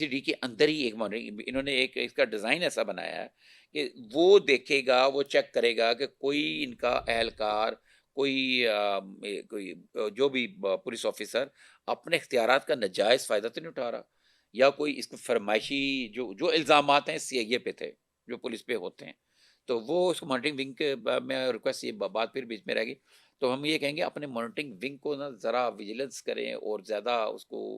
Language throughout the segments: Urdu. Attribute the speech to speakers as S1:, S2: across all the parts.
S1: ڈی کے اندر ہی ایک مانیٹرنگ، انہوں نے ایک اس کا ڈیزائن ایسا بنایا ہے کہ وہ دیکھے گا، وہ چیک کرے گا کہ کوئی ان کا اہلکار، کوئی جو بھی پولیس آفیسر اپنے اختیارات کا ناجائز فائدہ تو نہیں اٹھا رہا، یا کوئی اس کو فرمائشی جو الزامات ہیں سی آئی اے پہ تھے، جو پولیس پہ ہوتے ہیں، تو وہ اس کو مانیٹرنگ ونگ کے میں ریکویسٹ، یہ بات پھر بیچ میں رہ گئی، تو ہم یہ کہیں گے اپنے مانیٹرنگ ونگ کو نا ذرا ویجیلنس کریں اور زیادہ اس کو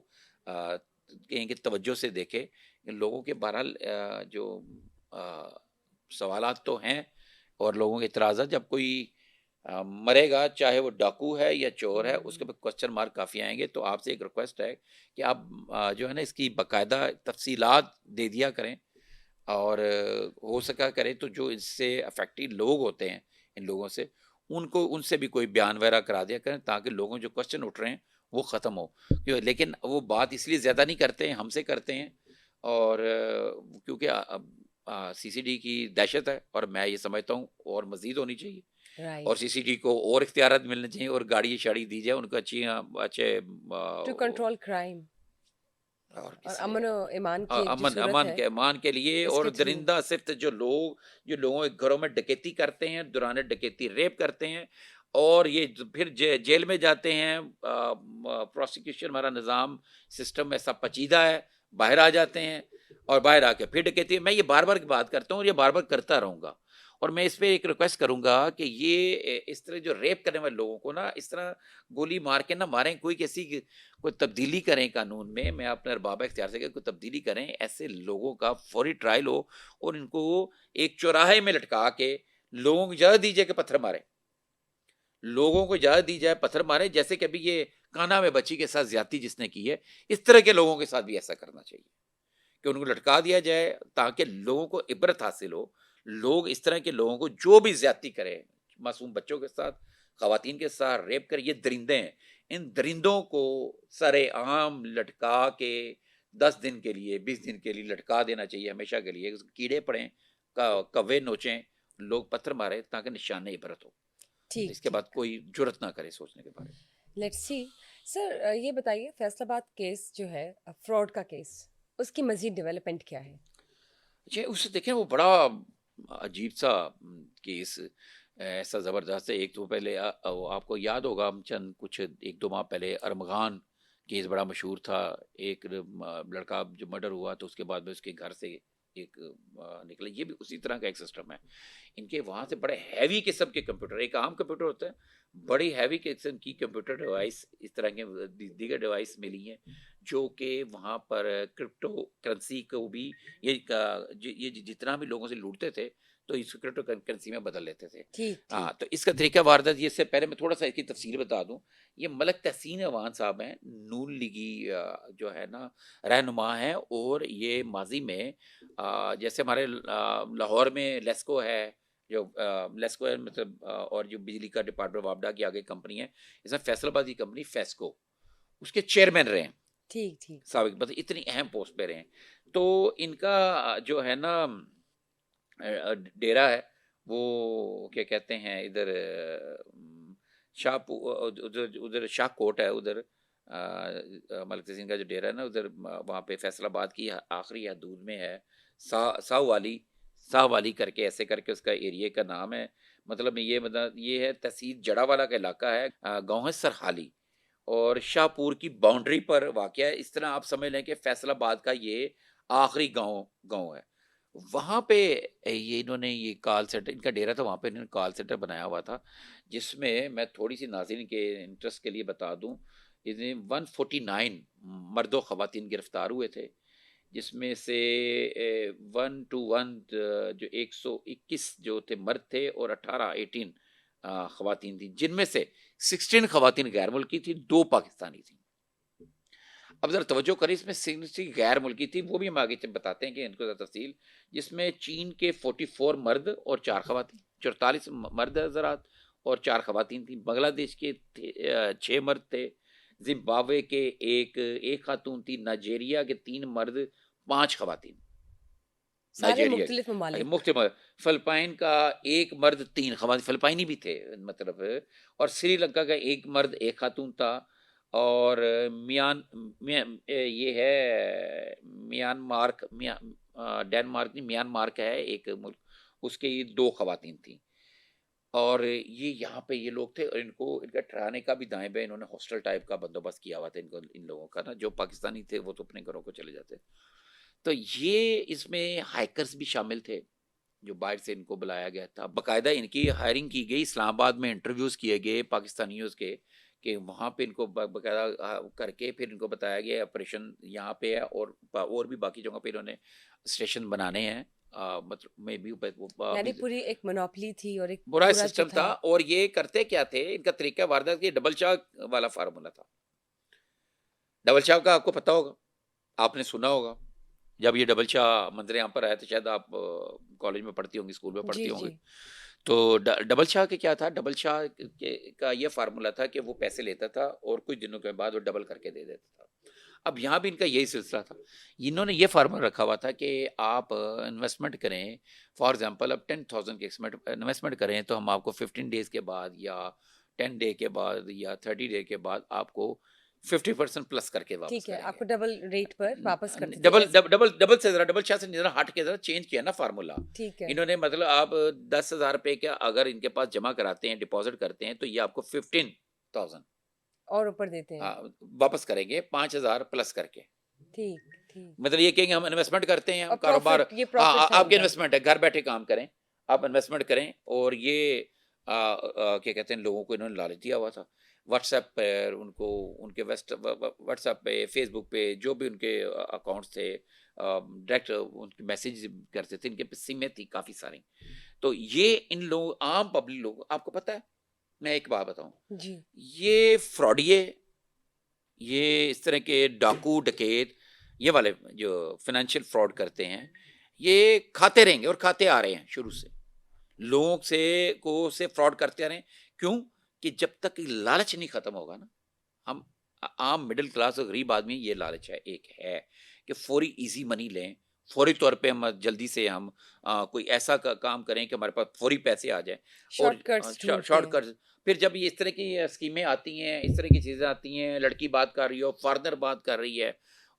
S1: کہیں کہ توجہ سے دیکھے لوگوں کے بہرحال جو آ، سوالات تو ہیں اور لوگوں کے اعتراضات، جب کوئی مرے گا چاہے وہ ڈاکو ہے یا چور ہے، اس کے اوپر کوشچن مارک کافی آئیں گے، تو آپ سے ایک ریکویسٹ ہے کہ آپ جو ہے نا اس کی باقاعدہ تفصیلات دے دیا کریں، اور ہو سکا کریں تو جو اس سے افیکٹڈ لوگ ہوتے ہیں ان لوگوں سے، ان سے بھی کوئی بیان وغیرہ کرا دیا کریں، تاکہ لوگوں جو کوشچن اٹھ رہے ہیں وہ ختم ہو، لیکن وہ بات اس لیے زیادہ نہیں کرتے ہیں، ہم سے کرتے ہیں، اور کیونکہ سی سی ڈی کی دہشت ہے، اور میں یہ سمجھتا ہوں اور مزید ہونی چاہیے، اور
S2: رائٹ،
S1: سی سی ڈی کو اور اختیارات ملنے چاہیے، اور گاڑی شاڑی دی جائے ان کو اچھے
S2: ٹو کنٹرول کرائم
S1: اور
S2: اور
S1: کس لیے
S2: امن و ایمان کی ایک جو
S1: امن
S2: صورت
S1: امان
S2: ہے
S1: کے امان کے لیے،
S2: اس
S1: اور
S2: کے تھرو.
S1: درندہ صرف جو لوگوں کے گھروں میں ڈکیتی کرتے ہیں، دوران ڈکیتی ریپ کرتے ہیں، اور یہ پھر جیل میں جاتے ہیں، پروسیکیوشن ہمارا نظام سسٹم ایسا پیچیدہ ہے، باہر آ جاتے ہیں، اور باہر آ کے پھر ڈکیتی، میں یہ بار بار بات کرتا ہوں اور یہ بار بار کرتا رہوں گا، اور میں اس پہ ایک ریکویسٹ کروں گا کہ یہ اس طرح جو ریپ کرنے والے لوگوں کو نا اس طرح گولی مار کے نہ ماریں، کوئی تبدیلی کریں قانون میں اپنے ارباب اختیار سے کہ کوئی تبدیلی کریں، ایسے لوگوں کا فوری ٹرائل ہو، اور ان کو ایک چوراہے میں لٹکا کے لوگوں کو اجازت دیجیے کہ پتھر مارے، لوگوں کو اجازت دی جائے پتھر مارے، جیسے کہ ابھی یہ کانا میں بچی کے ساتھ زیادتی جس نے کی ہے، اس طرح کے لوگوں کے ساتھ بھی ایسا کرنا چاہیے کہ ان کو لٹکا دیا جائے، تاکہ لوگوں کو عبرت حاصل ہو، لوگ اس طرح کے لوگوں کو جو بھی زیادتی کرے، معصوم بچوں کے ساتھ، خواتین کے ساتھ ریپ کر، یہ درندے ہیں، ان درندوں کو سرے عام لٹکا کے 10 دن کے لیے 20 دن کے لیے لٹکا دینا چاہیے، ہمیشہ کے لیے کیڑے پڑیں، کوے نوچیں، لوگ پتھر مارے، تاکہ نشان عبرت ہو،
S2: ٹھیک
S1: اس کے بعد
S2: ٹھیک.
S1: کوئی جرت نہ کرے سوچنے کے بارے میں۔
S2: Let's see. سر یہ بتائیے فیصل آباد کیس جو ہے فراڈ کا کیس، اس کی مزید ڈیولپمنٹ کیا ہے؟
S1: جی اسے دیکھیں، وہ بڑا عجیب سا کیس، ایسا زبردست ہے، ایک تو پہلے آپ کو یاد ہوگا، ہم چند کچھ 1-2 ماہ پہلے ارمغان کیس بڑا مشہور تھا، ایک لڑکا جو مرڈر ہوا تو اس کے بعد میں اس کے گھر سے ایک نکلا، یہ بھی اسی طرح کا ایک سسٹم ہے، ان کے وہاں سے بڑے ہیوی قسم کے کمپیوٹر، ایک عام کمپیوٹر ہوتا ہے، بڑی ہیوی قسم کی کمپیوٹر ڈیوائس، اس طرح کے دیگر ڈیوائس ملی ہیں، جو کہ وہاں پر کرپٹو کرنسی کو بھی، یہ جتنا بھی لوگوں سے لوٹتے تھے تو اس کرپٹو کرنسی میں بدل لیتے تھے۔
S2: ٹھیک
S1: ہاں،
S2: ٹھیک.
S1: تو اس کا طریقہ واردات، یہ سے پہلے میں تھوڑا سا اس کی تفصیل بتا دوں، یہ ملک تحسین عوان صاحب ہیں، نون لیگی جو ہے نا رہنما ہیں، اور یہ ماضی میں جیسے ہمارے لاہور میں لیسکو ہے، جو لیسکو ہے مطلب، اور جو بجلی کا ڈپارٹمنٹ وابڈا کی آگے کمپنی ہے، اس میں فیصل آباد کی کمپنی فیسکو، اس کے چیئرمین رہے ہیں،
S2: ٹھیک ٹھیک.
S1: سابق، مطلب اتنی اہم پوسٹ پہ رہے ہیں، تو ان کا جو ہے نا ڈیرا ہے، وہ کیا کہتے ہیں ادھر شاہ ادھر شاہ کوٹ ہے ادھر، ملک تسین کا جو ڈیرا ہے نا ادھر، وہاں پہ فیصل آباد کی آخری حدود میں ہے، ساہ والی، ساہ والی کر کے، ایسے کر کے اس کا ایریے کا نام ہے، مطلب یہ ہے تحصیل جڑا والا کا علاقہ ہے، گاؤں ہے سرحالی، اور شاہ پور کی باؤنڈری پر واقع ہے، اس طرح آپ سمجھ لیں کہ فیصل آباد کا یہ آخری گاؤں ہے، وہاں پہ یہ انہوں نے یہ کال سینٹر، ان کا ڈیرا تھا، وہاں پہ انہوں نے کال سینٹر بنایا ہوا تھا، جس میں تھوڑی سی ناظرین کے انٹرسٹ کے لیے بتا دوں، اس میں 149 مرد و خواتین گرفتار ہوئے تھے، جس میں سے 1 to 1 جو 121 جو تھے مرد تھے، اور 18 خواتین تھیں، جن میں سے 16 خواتین غیر ملکی تھی، 2 پاکستانی تھیں۔ اب ذرا توجہ کریں، اس میں 60 غیر ملکی تھی، وہ بھی ہم آگے بتاتے ہیں کہ ان کو ذرا تفصیل، جس میں چین کے 44 مرد اور 4 خواتین، 44 مرد حضرات اور 4 خواتین تھیں، بنگلہ دیش کے 6 مرد تھے، زمبابوے کے ایک خاتون تھی، نائجیریا کے 3 مرد 5 خواتین،
S2: سارے
S1: نائجیریا
S2: مختلف
S1: کے
S2: ممالک.
S1: مختلف، فلپائن کا 1 مرد 3 خواتین، فلپائنی بھی تھے مطلب، اور سری لنکا کا 1 مرد 1 خاتون تھا، اور یہ ہے ڈینمارک نہیں، میانمار کا ہے ایک ملک، اس کے یہ 2 خواتین تھیں، اور یہ یہاں پہ یہ لوگ تھے، اور ان کا ٹھہرانے کا بھی دائیں بائیں انہوں نے ہاسٹل ٹائپ کا بندوبست کیا ہوا تھا ان لوگوں کا نا، جو پاکستانی تھے وہ تو اپنے گھروں کو چلے جاتے. تو یہ اس میں ہائیکرز بھی شامل تھے جو باہر سے ان کو بلایا گیا تھا، باقاعدہ ان کی ہائرنگ کی گئی، اسلام آباد میں انٹرویوز کیے گئے پاکستانیوں کے، کہ وہاں پہ ان کو باقاعدہ کر کے پھر ان کو بتایا گیا آپریشن یہاں پہ ہے، اور بھی باقی جگہوں پہ انہوں نے اسٹیشن بنانے ہیں، مطلب میں بھی
S2: یعنی پوری ایک منوپلی تھی اور ایک
S1: برا
S2: پورا جو
S1: سسٹم تھا.
S2: تھا.
S1: اور یہ کرتے کیا تھے، ان کا طریقہ واردات یہ ڈبل چاک والا فارمولا تھا. ڈبل چاک کا آپ کو پتا ہوگا، آپ نے سنا ہوگا، جب یہ ڈبل چاہ منظر یہاں پر آیا تو شاید آپ کالج میں پڑھتی ہوں گی، اسکول میں
S2: جی
S1: پڑھتی ہوں گی.
S2: جی.
S1: تو ڈبل شاہ کے کیا تھا، ڈبل شاہ کا یہ فارمولا تھا کہ وہ پیسے لیتا تھا اور کچھ دنوں کے بعد وہ ڈبل کر کے دے دیتا تھا. اب یہاں بھی ان کا یہی سلسلہ تھا، انہوں نے یہ فارمولا رکھا ہوا تھا کہ آپ انویسٹمنٹ کریں، فار ایگزامپل اب 10,000 کی انویسٹمنٹ کریں تو ہم آپ کو 15 ڈیز کے بعد یا 10 ڈے کے بعد یا 30 ڈے کے بعد آپ کو 50% پلس کر کے واپس
S2: ٹھیک ہے،
S1: کریں
S2: آپ
S1: گے.
S2: کو ڈبل ریٹ پر واپس کرتے تھے
S1: ڈبل
S2: ایسے.
S1: ڈبل ڈبل سے ذرا ڈبل شاہ سے ذرا ہٹ کے ذرا چینج کیا نا فارمولا.
S2: ٹھیک ہے.
S1: انہوں نے مطلب آپ 10,000 روپے کا اگر ان کے پاس جمع کراتے ہیں، ڈپازٹ کرتے ہیں، تو یہ آپ کو 15,000
S2: اور اوپر دیتے ہیں.
S1: واپس کریں گے 5,000 پلس کر کے.
S2: ٹھیک ٹھیک.
S1: مطلب یہ کہیں گے ہم انویسٹمنٹ کرتے ہیں، ہم
S2: اور
S1: کاروبار،
S2: پروفٹ، یہ پروفٹ تھا
S1: آپ
S2: ان
S1: کے
S2: کا.
S1: انویسٹمنٹ ہے، گھر بیٹھے کام کریں، آپ انویسٹمنٹ کریں. اور یہ کیا کہتے ہیں، لوگوں کو انہوں نے لالچ دیا ہوا تھا. واٹس ایپ پر ان کو، ان کے واٹس ایپ پہ، فیس بک پہ جو بھی ان کے اکاؤنٹس تھے، ڈائریکٹ ان کے میسیج کرتے تھے، ان کے سمیں تھی کافی ساری. تو یہ ان لوگ عام پبلک لوگ، آپ کو پتہ ہے میں ایک بات بتاؤں،
S2: جی.
S1: یہ فراڈیے، یہ اس طرح کے ڈاکو ڈکیت، یہ والے جو فائنینشیل فراڈ کرتے ہیں، یہ کھاتے رہیں گے اور کھاتے آ رہے ہیں شروع سے، لوگوں سے فراڈ کرتے آ رہے ہیں. کیوں کہ جب تک لالچ نہیں ختم ہوگا نا، ہم عام مڈل کلاس اور غریب آدمی یہ لالچ ہے ایک ہے کہ فوری ایزی منی لیں، فوری طور پہ ہم جلدی سے ہم کوئی ایسا کام کریں کہ ہمارے پاس فوری پیسے آ جائیں. اور
S2: شارٹ کٹس ڈھونڈتے
S1: شارٹ
S2: ہیں.
S1: کٹ، پھر جب یہ اس طرح کی اسکیمیں آتی ہیں، اس طرح کی چیزیں آتی ہیں، لڑکی بات کر رہی ہو، فارنر بات کر رہی ہے،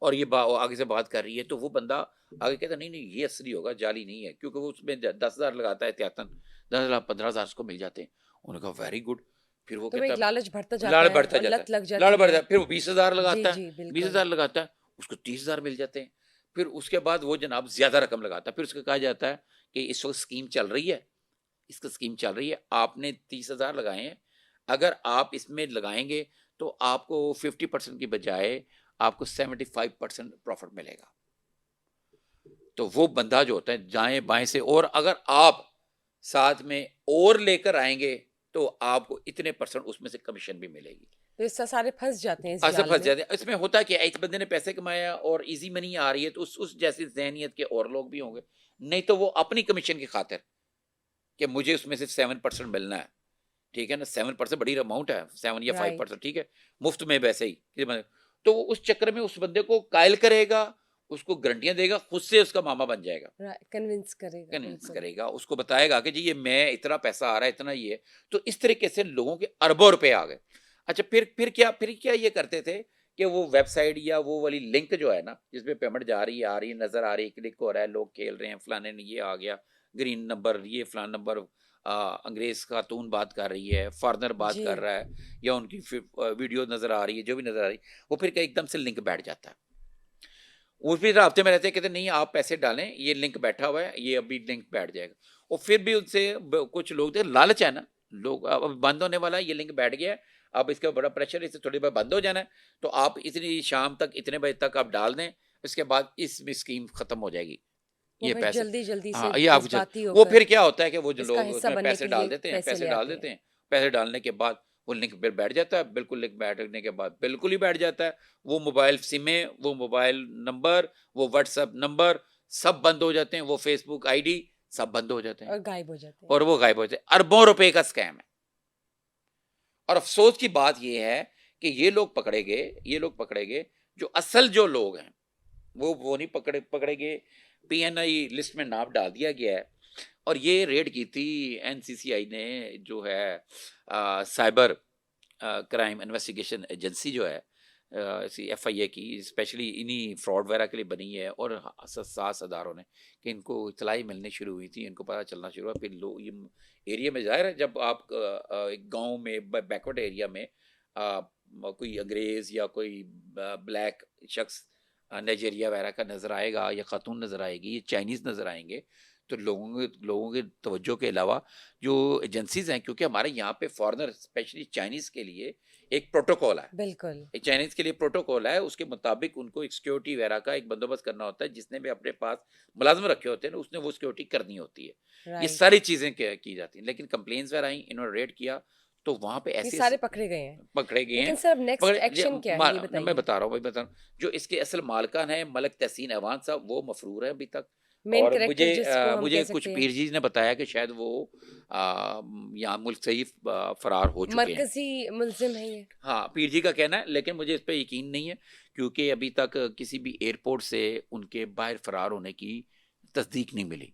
S1: اور یہ آگے سے بات کر رہی ہے، تو وہ بندہ آگے کہتا نہیں نہیں یہ اصلی ہوگا، جعلی نہیں ہے، کیونکہ وہ اس میں 10,000 لگاتا ہے احتیاطاً، 10,000 15,000 اس کو مل جاتے ہیں. انہوں نے کہا ویری گڈ. پھر وہ
S2: تو وہ
S1: کہتا
S2: ایک لالچ بڑھتا
S1: ہے
S2: جاتا
S1: لاڑ
S2: ہے
S1: بڑھتا
S2: اور
S1: جاتا
S2: لت لگ
S1: ہے، لاڑ
S2: جاتی
S1: بڑھتا
S2: ہے.
S1: ہے، پھر وہ 20,000
S2: جی
S1: لگاتا
S2: جی
S1: ہے،
S2: بالکل.
S1: 20,000 لگاتا ہے، اس کو 30,000 مل جاتے ہیں. پھر اس کے بعد وہ جناب زیادہ رقم لگاتا ہے، پھر اس کو کہا جاتا ہے کہ اس وقت اسکیم چل رہی ہے، اس کا اسکیم چل رہی ہے، آپ نے 30,000 لگائے ہیں، اگر آپ اس میں لگائیں گے تو آپ کو 50% کی بجائے آپ کو 75% پروفٹ ملے گا. تو وہ بندہ جو ہوتا ہے دائیں بائیں سے، اور اگر آپ ساتھ میں اور لے کر آئیں گے تو آپ کو اتنے % اس میں سے کمیشن بھی ملے گی.
S2: تو اس سے سارے پھنس جاتے ہیں اس
S1: ایسا
S2: جال
S1: پھنس
S2: میں.
S1: جاتے ہیں. اس میں ہوتا کہ ایک بندے نے پیسے کمایا اور ایزی منی آ رہی ہے، تو اس جیسی ذہنیت کے اور لوگ بھی ہوں گے، نہیں تو وہ اپنی کمیشن کی خاطر کہ مجھے اس میں سے 7% ملنا ہے، ٹھیک ہے نا، 7% بڑی اماؤنٹ ہے، 7 یا
S2: رائٹ.
S1: 5%، ٹھیک ہے، مفت میں ویسے ہی. تو وہ اس چکر میں اس بندے کو قائل کرے گا، اس کو گارنٹیاں دے گا، خود سے اس کا ماما بن جائے گا،
S2: کنونس کرے گا
S1: کنونس
S2: بالکل.
S1: کرے گا، اس کو بتائے گا کہ جی یہ میں اتنا پیسہ آ رہا ہے، اتنا یہ ہے. تو اس طریقے سے لوگوں کے اربوں روپے آ گئے. اچھا پھر کیا یہ کرتے تھے کہ وہ ویب سائٹ یا وہ والی لنک جو ہے نا، جس پہ پیمنٹ جا رہی ہے، آ رہی ہے، نظر آ رہی ہے، کلک ہو رہا ہے، لوگ کھیل رہے ہیں، فلانے نے یہ آ گیا گرین نمبر، یہ فلان نمبر، انگریز خاتون بات کر رہی ہے، فارنر بات
S2: جی.
S1: کر رہا ہے، یا ان کی ویڈیو نظر آ رہی ہے، جو بھی نظر آ رہی ہے، وہ پھر ایک دم سے لنک بیٹھ جاتا ہے. وہ پھر رابطے میں رہتے ہیں، کہتے نہیں آپ پیسے ڈالیں، یہ لنک بیٹھا ہوا ہے، یہ ابھی لنک بیٹھ جائے گا. اور پھر بھی ان سے کچھ لوگ تھے، لالچ ہے نا، لوگ اب بند ہونے والا ہے، یہ لنک بیٹھ گیا ہے، اب اس کا بڑا پریشر ہے، اس سے تھوڑی بار بند ہو جانا ہے، تو آپ اتنی شام تک اتنے بجے تک آپ ڈال دیں، اس کے بعد اس میں اسکیم ختم ہو جائے گی.
S2: وہ
S1: یہ
S2: بھائی
S1: پیسے،
S2: جلدی جلدی
S1: ہاں
S2: سے
S1: یہ آپ
S2: جذباتی ہو
S1: وہ
S2: کر
S1: پھر کیا ہوتا ہے کہ وہ جو
S2: اس کا
S1: لوگ اس
S2: حصہ
S1: میں
S2: بننے
S1: پیسے
S2: کے لیے
S1: ڈال دیتے ہیں،
S2: پیسے
S1: پیسے
S2: لے
S1: ڈال
S2: آتے ہیں.
S1: دیتے ہیں، پیسے ڈالنے کے بعد وہ لنک پھر بیٹھ جاتا ہے، بالکل لنک بیٹھنے کے بعد بالکل ہی بیٹھ جاتا ہے. وہ موبائل سمیں، وہ موبائل نمبر، وہ واٹس ایپ نمبر سب بند ہو جاتے ہیں، وہ فیس بک آئی ڈی سب بند ہو جاتے ہیں،
S2: اور غائب ہو جاتے ہیں.
S1: اور وہ غائب ہو جاتے ہیں. اربوں روپے کا اسکیم ہے. اور افسوس کی بات یہ ہے کہ یہ لوگ پکڑے گئے جو اصل جو لوگ ہیں وہ نہیں پکڑے گئے. پی این آئی لسٹ میں نام ڈال دیا گیا ہے. اور یہ ریڈ کی تھی این سی سی آئی نے، جو ہے سائبر کرائم انویسٹیگیشن ایجنسی جو ہے اسی ایف آئی اے کی اسپیشلی انہی فراڈ وغیرہ کے لیے بنی ہے، اور حساس اداروں نے کہ ان کو اطلاعی ملنی شروع ہوئی تھی، ان کو پتہ چلنا شروع ہوا، پھر لوگ یہ ایریا میں ظاہر ہے جب آپ ایک گاؤں میں بیکورڈ ایریا میں کوئی انگریز یا کوئی بلیک شخص نائجیریا وغیرہ کا نظر آئے گا، یا خاتون نظر آئے گی، یا چائنیز نظر آئیں گے، تو لوگوں کے توجہ کے علاوہ جو ایجنسیز ہیں، کیونکہ ہمارے یہاں پہ فارنر اسپیشلی چائنیز کے لیے ایک پروٹوکول ہے،
S2: بالکل
S1: ایک چائنیز کے لیے پروٹوکول ہے، اس کے مطابق ان کو ایک سیکیورٹی وغیرہ کا ایک بندوبست کرنا ہوتا ہے، جس نے بھی اپنے پاس ملازم رکھے ہوتے ہیں نا، اس نے وہ سیکیورٹی کرنی ہوتی ہے، یہ
S2: رائٹ.
S1: ساری چیزیں کی جاتی ہیں، لیکن کمپلینس وغیرہ آئیں، انہوں نے ریڈ کیا تو وہاں پہ
S2: یہ
S1: ایسے
S2: سارے پکڑے گئے ہیں،
S1: پکڑے گئے ہیں،
S2: لیکن سر اب نیکسٹ
S1: پکڑے
S2: ایکشن کیا ہے یہ
S1: میں
S2: بتائیے.
S1: بتا رہا ہوں، جو اس کے اصل مالکان ہیں ملک تحسین ایوان صاحب، وہ مفرور ہیں ابھی تک،
S2: مین
S1: اور
S2: کریکٹر جس کو ہم
S1: مجھے
S2: کہہ
S1: کچھ
S2: سکتے ہیں
S1: پیر جی نے بتایا کہ شاید وہ یہاں ملک سے ہی فرار ہو چکے ہیں.
S2: مرکزی ملزم ہے یہ.
S1: ہاں پیر جی کا کہنا ہے، لیکن مجھے اس پہ یقین نہیں ہے، کیونکہ ابھی تک کسی بھی ایئرپورٹ سے ان کے باہر فرار ہونے کی تصدیق نہیں ملی.